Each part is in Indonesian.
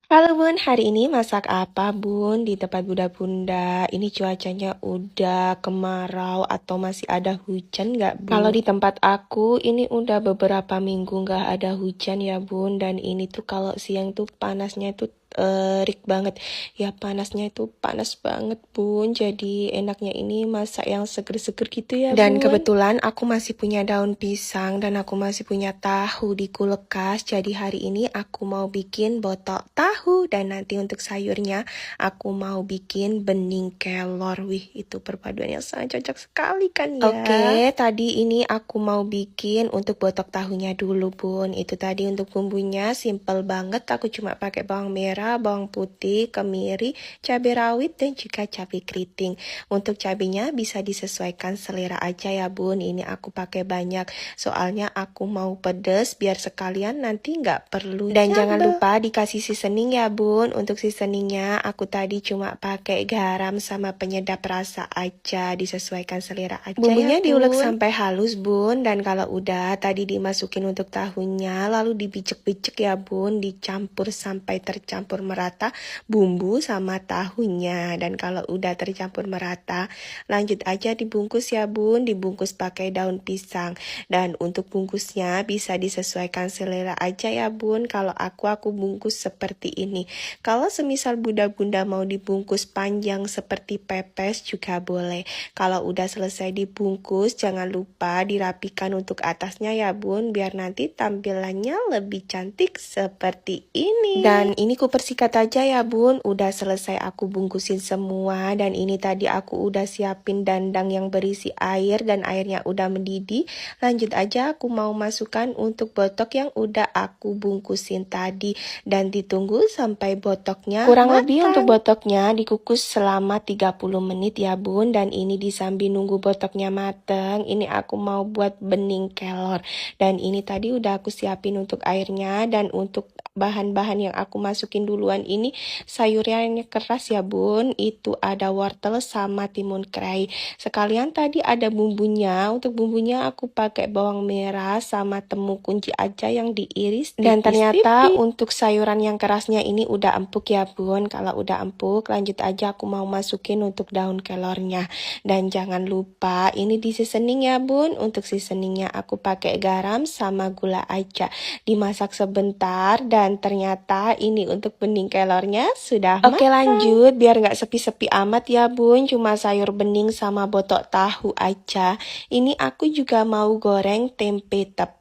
Halo Bun, hari ini masak apa Bun di tempat bunda-bunda? Ini cuacanya udah kemarau atau masih ada hujan nggak Bun? Kalau di tempat aku ini udah beberapa minggu nggak ada hujan ya Bun. Dan ini tuh kalau siang tuh panasnya tuh terik banget. Ya panasnya itu panas banget Bun. Jadi enaknya ini masak yang seger-seger gitu ya Bun. Dan kebetulan aku masih punya daun pisang dan aku masih punya tahu di kulkas. Jadi hari ini aku mau bikin botok tahu dan nanti untuk sayurnya aku mau bikin bening kelor. Wih, itu perpaduan yang sangat cocok sekali kan ya. Oke, tadi ini aku mau bikin untuk botok tahunya dulu Bun. Itu tadi untuk bumbunya simple banget. Aku cuma pakai bawang merah, bawang putih, kemiri, cabai rawit dan juga cabai keriting. Untuk cabenya bisa disesuaikan selera aja ya Bun. Ini aku pakai banyak soalnya aku mau pedes biar sekalian nanti nggak perlu. Dan jangan lupa dikasih seasoning ya Bun. Untuk seasoningnya aku tadi cuma pakai garam sama penyedap rasa aja, disesuaikan selera aja. Bumbunya ya diulek sampai halus Bun. Dan kalau udah tadi dimasukin untuk tahunya lalu dibicek-bicek ya Bun, dicampur sampai tercampur merata bumbu sama tahunya. Dan kalau udah tercampur merata lanjut aja dibungkus ya Bun, dibungkus pakai daun pisang. Dan untuk bungkusnya bisa disesuaikan selera aja ya Bun. Kalau aku bungkus seperti ini. Kalau semisal bunda-bunda mau dibungkus panjang seperti pepes juga boleh. Kalau udah selesai dibungkus jangan lupa dirapikan untuk atasnya ya Bun, biar nanti tampilannya lebih cantik seperti ini. Dan ini ku persikat aja ya Bun. Udah selesai aku bungkusin semua. Dan ini tadi aku udah siapin dandang yang berisi air dan airnya udah mendidih. Lanjut aja aku mau masukkan untuk botok yang udah aku bungkusin tadi. Dan ditunggu sampai botoknya kurang lebih untuk botoknya dikukus selama 30 menit ya Bun. Dan ini disambi nunggu botoknya mateng, ini aku mau buat bening kelor. Dan ini tadi udah aku siapin untuk airnya. Dan untuk bahan-bahan yang aku masukin duluan ini sayurnya keras ya Bun. Itu ada wortel sama timun kerai. Sekalian tadi ada bumbunya. Untuk bumbunya aku pakai bawang merah sama temu kunci aja yang diiris tipis. Dan ternyata untuk sayuran yang kerasnya ini udah empuk ya Bun. Kalau udah empuk lanjut aja aku mau masukin untuk daun kelornya. Dan jangan lupa ini di seasoning ya Bun. Untuk seasoningnya aku pakai garam sama gula aja. Dimasak sebentar dan ternyata ini untuk bening kelornya sudah matang. Oke lanjut, biar nggak sepi-sepi amat ya Bun. Cuma sayur bening sama botok tahu aja. Ini aku juga mau goreng tempe tepung.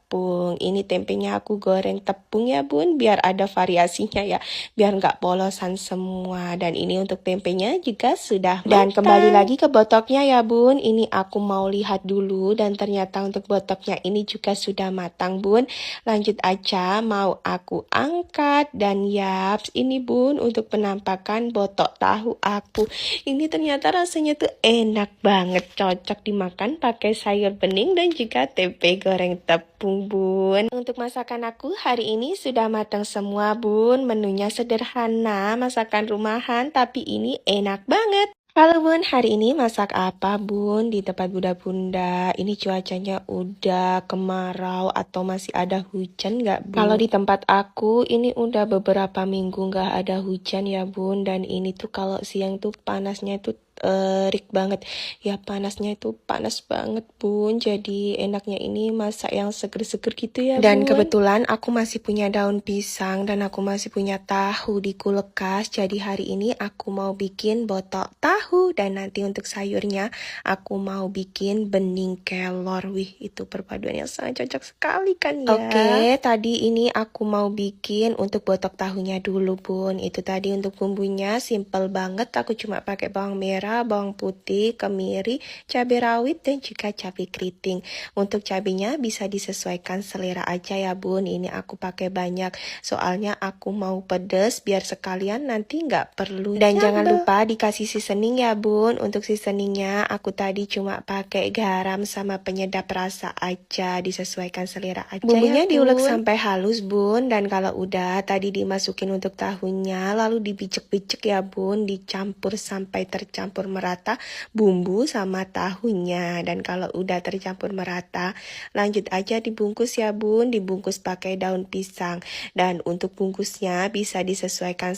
Ini tempenya aku goreng tepung ya Bun, biar ada variasinya ya, biar nggak polosan semua. Dan ini untuk tempenya juga sudah matang. Dan kembali lagi ke botoknya ya Bun. Ini aku mau lihat dulu dan ternyata untuk botoknya ini juga sudah matang Bun. Lanjut aja mau aku angkat. Dan yaps, ini Bun untuk penampakan botok tahu aku. Ini ternyata rasanya tuh enak banget, cocok dimakan pakai sayur bening dan juga tempe goreng tepung Bun. Untuk masakan aku hari ini sudah matang semua Bun. Menunya sederhana, masakan rumahan, tapi ini enak banget. Halo Bun, hari ini masak apa Bun di tempat bunda-bunda? Ini cuacanya udah kemarau atau masih ada hujan nggak Bun? Kalau di tempat aku ini udah beberapa minggu nggak ada hujan ya Bun. Dan ini tuh kalau siang tuh panasnya itu terik banget. Ya panasnya itu panas banget Bun. Jadi enaknya ini masak yang seger-seger gitu ya Bun. Dan kebetulan aku masih punya daun pisang dan aku masih punya tahu di kulkas. Jadi hari ini aku mau bikin botok tahu dan nanti untuk sayurnya aku mau bikin bening kelor. Wih, itu perpaduan yang sangat cocok sekali kan ya. Oke, tadi ini aku mau bikin untuk botok tahunya dulu Bun. Itu tadi untuk bumbunya simple banget. Aku cuma pakai bawang merah, bawang putih, kemiri, cabai rawit dan juga cabai keriting. Untuk cabenya bisa disesuaikan selera aja ya Bun. Ini aku pakai banyak soalnya aku mau pedes biar sekalian nanti nggak perlu. Dan jangan lupa dikasih seasoning ya Bun. Untuk seasoningnya aku tadi cuma pakai garam sama penyedap rasa aja, disesuaikan selera aja. Bumbunya ya diulek sampai halus Bun. Dan kalau udah tadi dimasukin untuk tahunya lalu dibicek-bicek ya Bun, dicampur sampai tercampur merata bumbu sama tahunya. Dan kalau udah tercampur merata lanjut aja dibungkus ya Bun, dibungkus pakai daun pisang. Dan untuk bungkusnya bisa disesuaikan